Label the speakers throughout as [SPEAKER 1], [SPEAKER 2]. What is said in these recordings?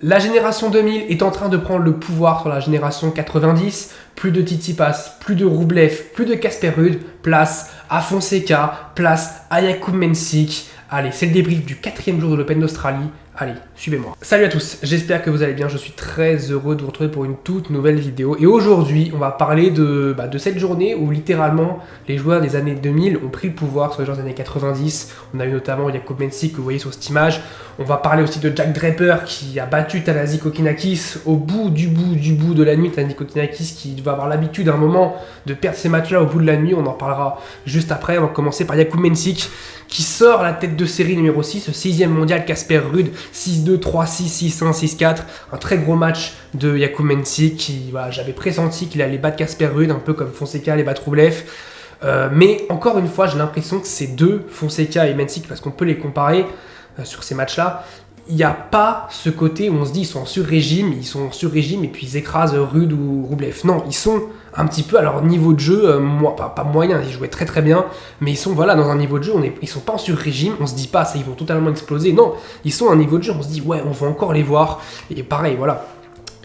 [SPEAKER 1] La génération 2000 est en train de prendre le pouvoir sur la génération 90. Plus de Tsitsipas, plus de Rublev, plus de Casper Ruud. Place à Fonseca, place à Jakub Mensik. Allez, c'est le débrief du 4e jour de l'Open d'Australie. Allez, suivez-moi. Salut à tous, j'espère que vous allez bien. Je suis très heureux de vous retrouver pour une toute nouvelle vidéo. Et aujourd'hui, on va parler de cette journée où littéralement les joueurs des années 2000 ont pris le pouvoir sur les joueurs des années 90. On a eu notamment Jakub Mensik que vous voyez sur cette image. On va parler aussi de Jack Draper qui a battu Thanasi Kokkinakis au bout de la nuit. Thanasi Kokkinakis qui va avoir l'habitude à un moment de perdre ces matchs-là au bout de la nuit. On en parlera juste après. On va commencer par Jakub Mensik qui sort la tête de série numéro 6, le 6e mondial Casper Ruud, 6-2, 3-6, 6-1, 6-4. Un très gros match de Jakub Mensik qui, voilà, j'avais pressenti qu'il allait battre Casper Ruud, un peu comme Fonseca allait battre Rublev. Mais encore une fois, j'ai l'impression que ces deux, Fonseca et Mensik, parce qu'on peut les comparer sur ces matchs-là, il n'y a pas ce côté où on se dit ils sont en sur-régime et puis ils écrasent Ruud ou Rublev. Non, ils sont un petit peu à leur niveau de jeu, pas moyen, ils jouaient très très bien, mais ils sont voilà, dans un niveau de jeu, ils sont pas en sur-régime, on se dit pas ça, ils vont totalement exploser. Non, ils sont à un niveau de jeu, on se dit ouais, on va encore les voir. Et pareil, voilà.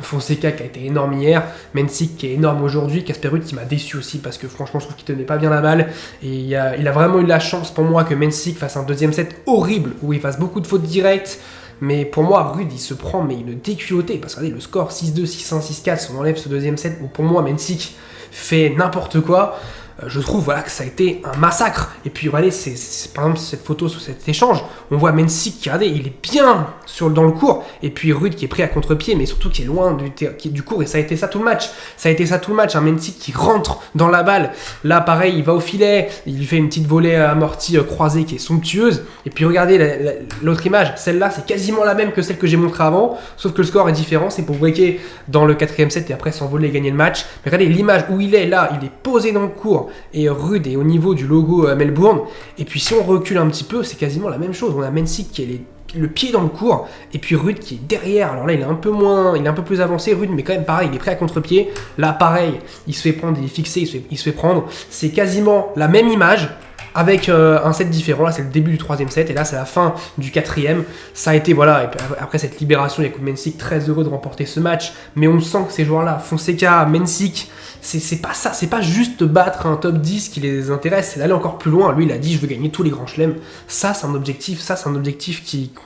[SPEAKER 1] Fonseca qui a été énorme hier, Mensik qui est énorme aujourd'hui, Casper Ruud qui m'a déçu aussi parce que franchement je trouve qu'il tenait pas bien la balle et il a vraiment eu la chance pour moi que Mensik fasse un deuxième set horrible où il fasse beaucoup de fautes directes. Mais pour moi, Ruud, il se prend, mais il le déculotté. Parce que regardez, le score 6-2, 6-1, 6-4, si on enlève ce deuxième set, où pour moi, Mensik fait n'importe quoi. Je trouve voilà, que ça a été un massacre. Et puis, regardez, par exemple, cette photo sur cet échange, on voit Mensik qui, regardez, il est bien dans le court. Et puis, Ruud qui est pris à contre-pied, mais surtout qui est loin du court. Et ça a été ça tout le match. Un Mensik qui rentre dans la balle. Là, pareil, il va au filet. Il lui fait une petite volée amortie croisée qui est somptueuse. Et puis, regardez l'autre image. Celle-là, c'est quasiment la même que celle que j'ai montrée avant. Sauf que le score est différent. C'est pour breaker dans le 4e set et après s'envoler et gagner le match. Mais regardez l'image où il est là. Il est posé dans le court. Et Ruud est au niveau du logo Melbourne. Et puis si on recule un petit peu, c'est quasiment la même chose. On a Mensik qui est le pied dans le court, et puis Ruud qui est derrière. Alors là, il est un peu plus avancé, Ruud, mais quand même pareil, il est prêt à contre-pied. Là, pareil, il se fait prendre, il est fixé, il se fait prendre. C'est quasiment la même image, avec un set différent. Là, c'est le début du 3e set, et là, c'est la fin du 4e. Ça a été, voilà, et après cette libération, Jakub Mensik très heureux de remporter ce match, mais on sent que ces joueurs-là, Fonseca, Mensik, c'est pas ça, c'est pas juste battre un top 10 qui les intéresse, c'est d'aller encore plus loin. Lui, il a dit, je veux gagner tous les grands chelems. Ça, c'est un objectif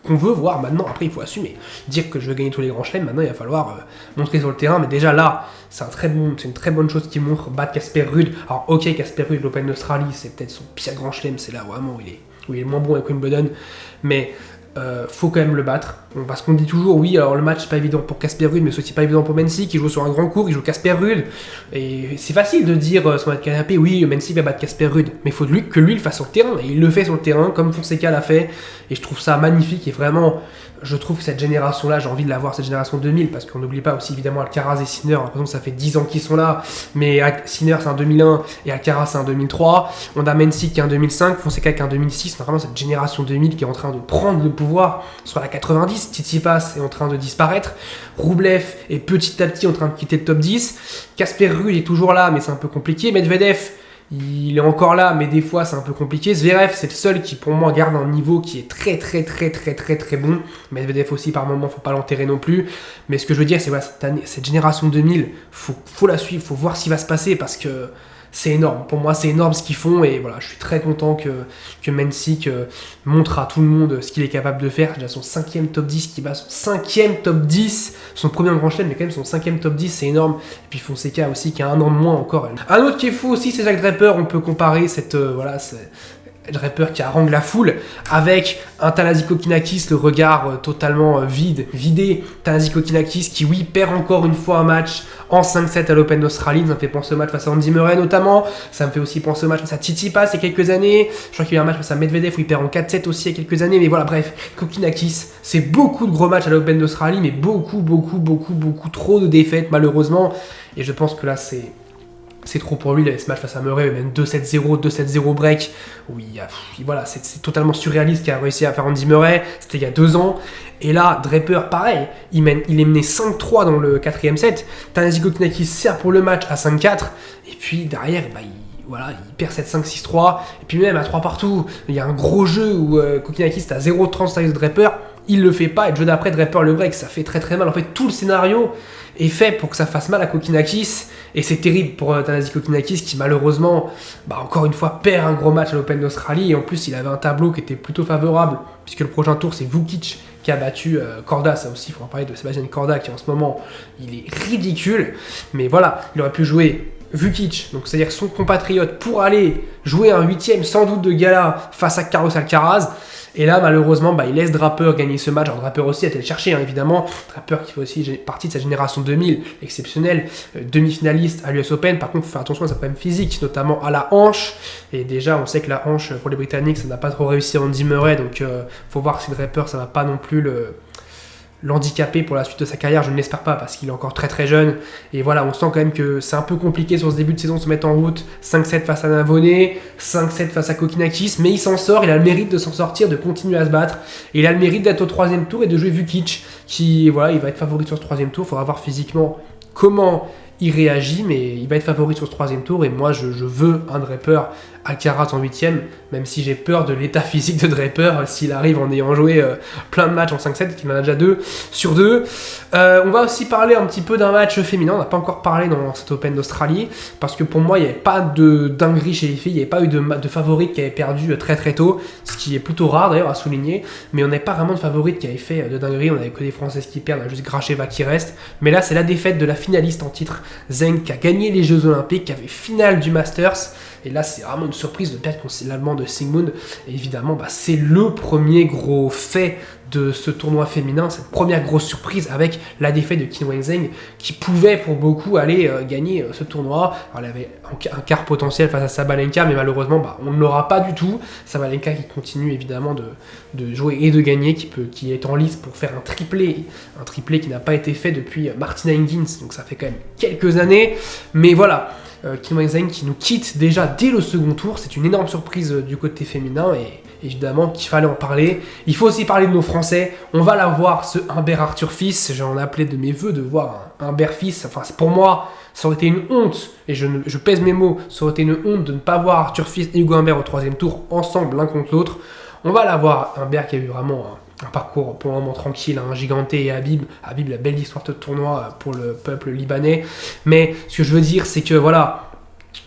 [SPEAKER 1] qu'on veut voir maintenant. Après, il faut assumer. Dire que je veux gagner tous les grands chelems, maintenant, il va falloir montrer sur le terrain, mais déjà là, c'est une très bonne chose qui montre battre Casper Ruud. Alors, ok, Casper Ruud, l'Open d'Australie, c'est peut-être son pire grand chelem, c'est là vraiment où il est moins bon avec Wimbledon, mais faut quand même le battre, parce qu'on dit toujours oui, alors le match c'est pas évident pour Casper Ruud, mais c'est aussi pas évident pour Mensik, il joue sur un grand court, il joue Casper Ruud, et c'est facile de dire sur notre canapé oui, Mensik va battre Casper Ruud, mais il faut que lui le fasse sur le terrain, et il le fait sur le terrain comme Fonseca l'a fait, et je trouve ça magnifique, et vraiment je trouve que cette génération-là, j'ai envie de la voir, cette génération 2000, parce qu'on n'oublie pas aussi évidemment Alcaraz et Sinner, l'impression que ça fait 10 ans qu'ils sont là, mais Sinner c'est un 2001 et Alcaraz c'est un 2003, on a Mensik qui est un 2005, Fonseca qui est un 2006, on a vraiment cette génération 2000 qui est en train de prendre le pouvoir sur la 90, Tsitsipas est en train de disparaître, Rublev est petit à petit en train de quitter le top 10, Casper Ruud est toujours là mais c'est un peu compliqué, Medvedev il est encore là, mais des fois c'est un peu compliqué. Zverev, c'est le seul qui pour moi garde un niveau qui est très bon. Medvedev aussi par moment, faut pas l'enterrer non plus. Mais ce que je veux dire, c'est voilà, cette génération 2000, faut la suivre, faut voir ce qui va se passer parce que c'est énorme. Pour moi, c'est énorme ce qu'ils font et voilà, je suis très content que Mensik montre à tout le monde ce qu'il est capable de faire. Déjà son 5e top 10 qui bat son 5e top 10, son premier grand chelem, mais quand même son 5e top 10, c'est énorme. Et puis Fonseca aussi qui a un an de moins encore. Un autre qui est fou aussi, c'est Jack Draper. On peut comparer Draper qui harangue la foule avec un Thanasi Kokkinakis, le regard totalement vidé. Thanasi Kokkinakis qui oui perd encore une fois un match en 5-7 à l'Open d'Australie. Ça me fait penser au match face à Andy Murray notamment. Ça me fait aussi penser au match face à Tsitsipas il y a quelques années. Je crois qu'il y a eu un match face à Medvedev où il perd en 4-7 aussi il y a quelques années. Mais voilà, bref, Kokkinakis, c'est beaucoup de gros matchs à l'Open d'Australie, mais beaucoup trop de défaites malheureusement. Et je pense que là c'est trop pour lui, il avait ce match face à Murray, même 2-7-0, 2-7-0 break, où voilà, c'est totalement surréaliste qu'il a réussi à faire Andy Murray, c'était il y a 2 ans, et là, Draper, pareil, il est mené 5-3 dans le 4e set, Thanasi Kokkinakis sert pour le match à 5-4, et puis derrière, il perd 7-5, 6-3, et puis même à 3 partout, il y a un gros jeu où Kokkinakis est à 0-30 sur Draper, il le fait pas, et le jeu d'après Draper le break, ça fait très très mal. En fait, tout le scénario est fait pour que ça fasse mal à Kokinakis, et c'est terrible pour Thanasi Kokinakis qui malheureusement, encore une fois, perd un gros match à l'Open d'Australie, et en plus il avait un tableau qui était plutôt favorable, puisque le prochain tour c'est Vukic qui a battu Korda. Ça aussi, il faut en parler de Sébastien Korda qui en ce moment, il est ridicule, mais voilà, il aurait pu jouer Vukic, donc c'est-à-dire son compatriote, pour aller jouer un 8ème sans doute de gala face à Carlos Alcaraz. Et là, malheureusement, il laisse Draper gagner ce match. Alors, Draper aussi a été le chercher, évidemment. Draper qui fait aussi partie de sa génération 2000, exceptionnel, demi-finaliste à l'US Open. Par contre, il faut faire attention à sa problème physique, notamment à la hanche. Et déjà, on sait que la hanche, pour les Britanniques, ça n'a pas trop réussi à Andy Murray. Donc, faut voir si Draper, ça va pas non plus l'handicaper pour la suite de sa carrière. Je ne l'espère pas parce qu'il est encore très très jeune, et voilà, on sent quand même que c'est un peu compliqué sur ce début de saison de se mettre en route. 5-7 face à Navone, 5-7 face à Kokinakis, mais il s'en sort, il a le mérite de s'en sortir, de continuer à se battre, et il a le mérite d'être au 3ème tour et de jouer Vukic qui, voilà, il va être favori sur ce 3ème tour. Il faudra voir physiquement comment il réagit, mais il va être favori sur ce 3ème tour, et moi je veux un Draper Alcaraz en 8ème, même si j'ai peur de l'état physique de Draper s'il arrive en ayant joué plein de matchs en 5-7, qu'il en a déjà 2 sur 2. On va aussi parler un petit peu d'un match féminin. On n'a pas encore parlé dans cet Open d'Australie, parce que pour moi il n'y avait pas de dinguerie chez les filles, il n'y avait pas eu de favorite qui avait perdu très très tôt, ce qui est plutôt rare d'ailleurs à souligner, mais on n'avait pas vraiment de favorite qui avait fait de dinguerie. On n'avait que des Françaises qui perdent, on a juste Gracheva qui reste, mais là c'est la défaite de la finaliste en titre, Zheng, qui a gagné les Jeux Olympiques, qui avait finale du Masters. Et là, c'est vraiment une surprise de perdre contre l'Allemand de Sigmund. Et évidemment, c'est le premier gros fait de ce tournoi féminin, cette première grosse surprise avec la défaite de Qin Wenzheng, qui pouvait pour beaucoup aller gagner ce tournoi. Alors, elle avait un quart potentiel face à Sabalenka, mais malheureusement, on ne l'aura pas du tout. Sabalenka qui continue évidemment de jouer et de gagner, qui est en lice pour faire un triplé qui n'a pas été fait depuis Martina Hingis, donc ça fait quand même quelques années. Mais voilà, Qin Wenzheng qui nous quitte déjà dès le second tour, c'est une énorme surprise du côté féminin, et évidemment qu'il fallait en parler. Il faut aussi parler de nos Français. On va la voir, ce Humbert Arthur Fils. J'en ai appelé de mes voeux de voir un Humbert Fils. Enfin, pour moi, ça aurait été une honte, et je pèse mes mots, ça aurait été une honte de ne pas voir Arthur Fils et Hugo Humbert au 3ème tour ensemble, l'un contre l'autre. On va la voir, Humbert qui a eu vraiment un parcours pour le moment tranquille, Giganté et Habib, la belle histoire de tournoi pour le peuple libanais. Mais ce que je veux dire, c'est que voilà,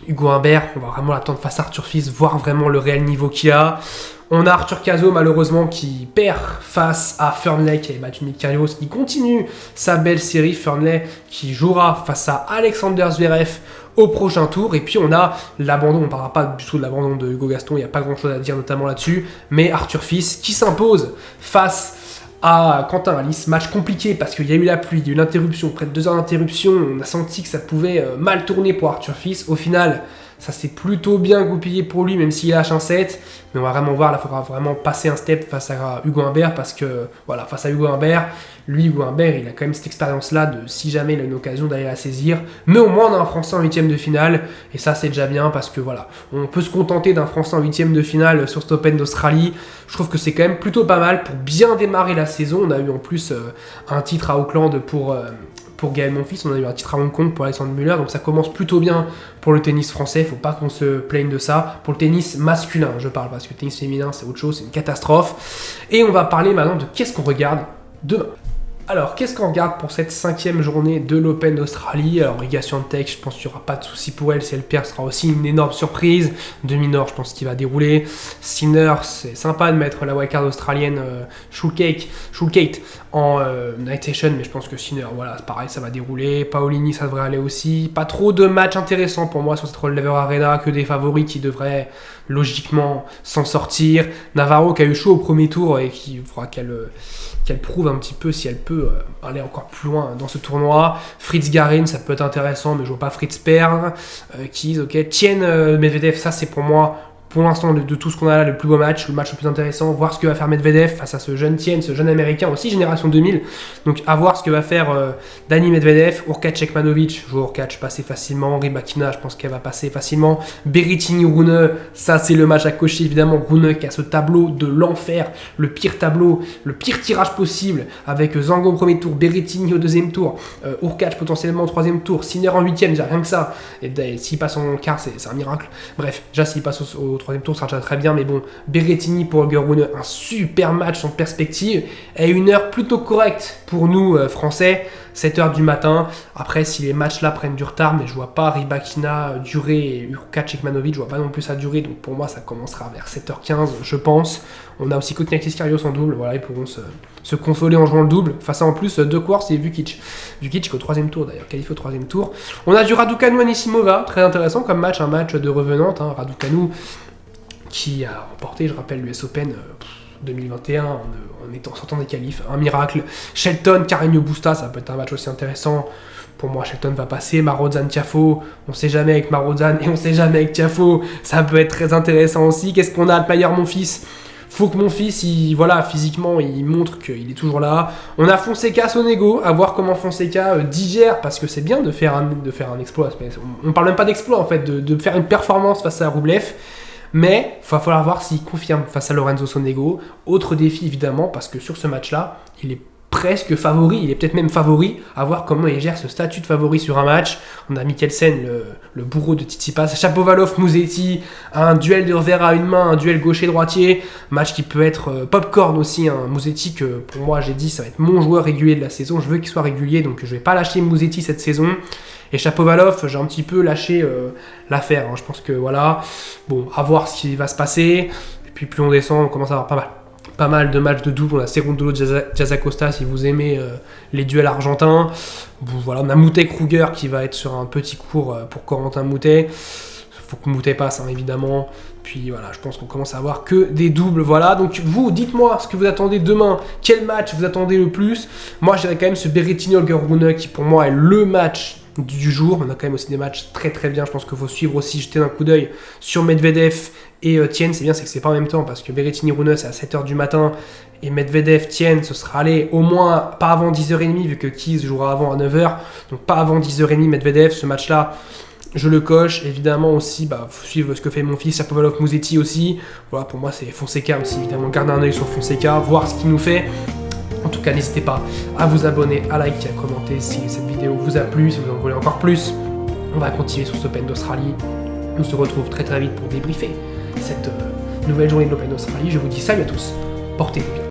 [SPEAKER 1] Hugo Humbert, on va vraiment l'attendre face à Arthur Fils, voir vraiment le réel niveau qu'il a. On a Arthur Cazaux malheureusement qui perd face à Fernley, qui avait battu Nick Kyrgios, qui continue sa belle série. Fernley qui jouera face à Alexander Zverev au prochain tour. Et puis on a l'abandon, on ne parlera pas du tout de l'abandon de Hugo Gaston, il n'y a pas grand chose à dire notamment là-dessus, mais Arthur Fils qui s'impose face à Quentin Alice. Match compliqué parce qu'il y a eu la pluie, il y a eu l'interruption, près de 2 heures d'interruption, on a senti que ça pouvait mal tourner pour Arthur Fils. Au final, ça s'est plutôt bien goupillé pour lui, même s'il lâche un set. Mais on va vraiment voir, là, il faudra vraiment passer un step face à Hugo Humbert, parce que, voilà, face à Hugo Humbert, Hugo Humbert, il a quand même cette expérience-là de, si jamais il a une occasion, d'aller la saisir. Mais au moins, on a un Français en 8ème de finale, et ça, c'est déjà bien, parce que, voilà, on peut se contenter d'un Français en 8ème de finale sur cet Open d'Australie. Je trouve que c'est quand même plutôt pas mal pour bien démarrer la saison. On a eu en plus un titre à Auckland pour Gaël Monfils, on a eu un titre à Hong Kong pour Alexandre Muller, donc ça commence plutôt bien pour le tennis français. Faut pas qu'on se plaigne de ça. Pour le tennis masculin, je parle, parce que le tennis féminin c'est autre chose, c'est une catastrophe. Et on va parler maintenant de qu'est-ce qu'on regarde demain. Alors, qu'est-ce qu'on regarde pour cette 5e journée de l'Open d'Australie? Alors, Iga Swiatek, je pense qu'il n'y aura pas de souci pour elle. Si elle perd, ce sera aussi une énorme surprise. De Minor, je pense qu'il va dérouler. Sinner, c'est sympa de mettre la wildcard australienne Schulkate en night session, mais je pense que Sinner, voilà, c'est pareil, ça va dérouler. Paolini, ça devrait aller aussi. Pas trop de matchs intéressants pour moi sur cette Roll Lever Arena, que des favoris qui devraient logiquement s'en sortir. Navarro qui a eu chaud au premier tour et qui faudra qu'elle prouve un petit peu si elle peut aller encore plus loin dans ce tournoi. Fritz Garin, ça peut être intéressant, mais je vois pas Fritz perdre. Tien Medvedev, ça c'est pour moi, pour l'instant, de tout ce qu'on a là, le plus beau match, le match le plus intéressant. Voir ce que va faire Medvedev face à ce jeune Tien, ce jeune américain, aussi génération 2000. Donc à voir ce que va faire Dani Medvedev. Urkac Ekmanovic, je vois Urkac passer facilement. Rybakina, je pense qu'elle va passer facilement. Berrettini Rune, ça c'est le match à cocher évidemment. Rune qui a ce tableau de l'enfer, le pire tableau, le pire tirage possible, avec Zango au premier tour, Berrettini au deuxième tour, Urkac potentiellement au troisième tour, Sinner en 8ème, déjà rien que ça. Et s'il passe en quart, c'est un miracle. Bref, déjà s'il passe au au troisième tour, ça sera déjà très bien, mais bon, Berrettini pour Holger Rune, un super match en perspective, et une heure plutôt correcte pour nous, Français, 7h du matin. Après, si les matchs là prennent du retard, mais je vois pas Rybakina durer et Hurkacz et Kecmanovic, je vois pas non plus ça durer, donc pour moi, ça commencera vers 7h15, je pense. On a aussi Kokniakis Kyrgios en double, voilà, ils pourront se consoler en jouant le double. Face à en plus De Quartz et Vukic. Vukic au troisième tour d'ailleurs, qualifié au troisième tour. On a du Raducanu Anisimova, très intéressant comme match, un match de revenante. Raducanu qui a remporté, je rappelle, l'US Open 2021 en sortant des qualifs, un miracle. Shelton, Carreño Busta, ça peut être un match aussi intéressant. Pour moi, Shelton va passer. Marozsan, Tiafoe, on sait jamais avec Marozsan et on sait jamais avec Tiafoe. Ça peut être très intéressant aussi. Qu'est-ce qu'on a à Player mon fils? Faut que mon fils, physiquement, il montre qu'il est toujours là. On a Fonseca, Sonego, à voir comment Fonseca digère, parce que c'est bien de faire un exploit. On parle même pas d'exploit, en fait, de faire une performance face à Rublev. Mais il va falloir voir s'il confirme face à Lorenzo Sonego. Autre défi, évidemment, parce que sur ce match-là, il est presque favori, il est peut-être même favori, à voir comment il gère ce statut de favori sur un match. On a Mikkelsen, le bourreau de Tsitsipas, Shapovalov, Musetti, un duel de revers à une main, un duel gaucher-droitier, match qui peut être popcorn aussi, Musetti que pour moi j'ai dit ça va être mon joueur régulier de la saison, je veux qu'il soit régulier, donc je vais pas lâcher Musetti cette saison. Et Shapovalov, j'ai un petit peu lâché l'affaire, je pense que voilà, bon, à voir ce qui va se passer, et puis plus on descend, on commence à avoir pas mal de matchs de double. On a Cerundolo, Jazacosta si vous aimez les duels argentins. Bon, voilà, on a Moutet Kruger qui va être sur un petit cours pour Corentin Moutet. Faut que Moutet passe évidemment. Puis voilà, je pense qu'on commence à avoir que des doubles. Voilà, donc vous, dites-moi ce que vous attendez demain. Quel match vous attendez le plus? Moi, je dirais quand même ce Berrettini-Holger Rune qui pour moi est le match du jour. On a quand même aussi des matchs très très bien. Je pense qu'il faut suivre aussi, jeter un coup d'œil sur Medvedev et Tien. C'est bien, c'est que c'est pas en même temps parce que Berrettini Rune c'est à 7h du matin et Medvedev Tien ce sera allé au moins pas avant 10h30 vu que Keys jouera avant à 9h. Donc pas avant 10h30 Medvedev. Ce match là, je le coche. Évidemment aussi, faut suivre ce que fait mon fils, Shapovalov, Musetti aussi. Voilà, pour moi c'est Fonseca aussi. Évidemment, garder un œil sur Fonseca, voir ce qu'il nous fait. En tout cas, n'hésitez pas à vous abonner, à liker, à commenter si cette vidéo vous a plu, si vous en voulez encore plus. On va continuer sur cet Open d'Australie. On se retrouve très très vite pour débriefer cette nouvelle journée de l'Open d'Australie. Je vous dis salut à tous, portez-vous bien.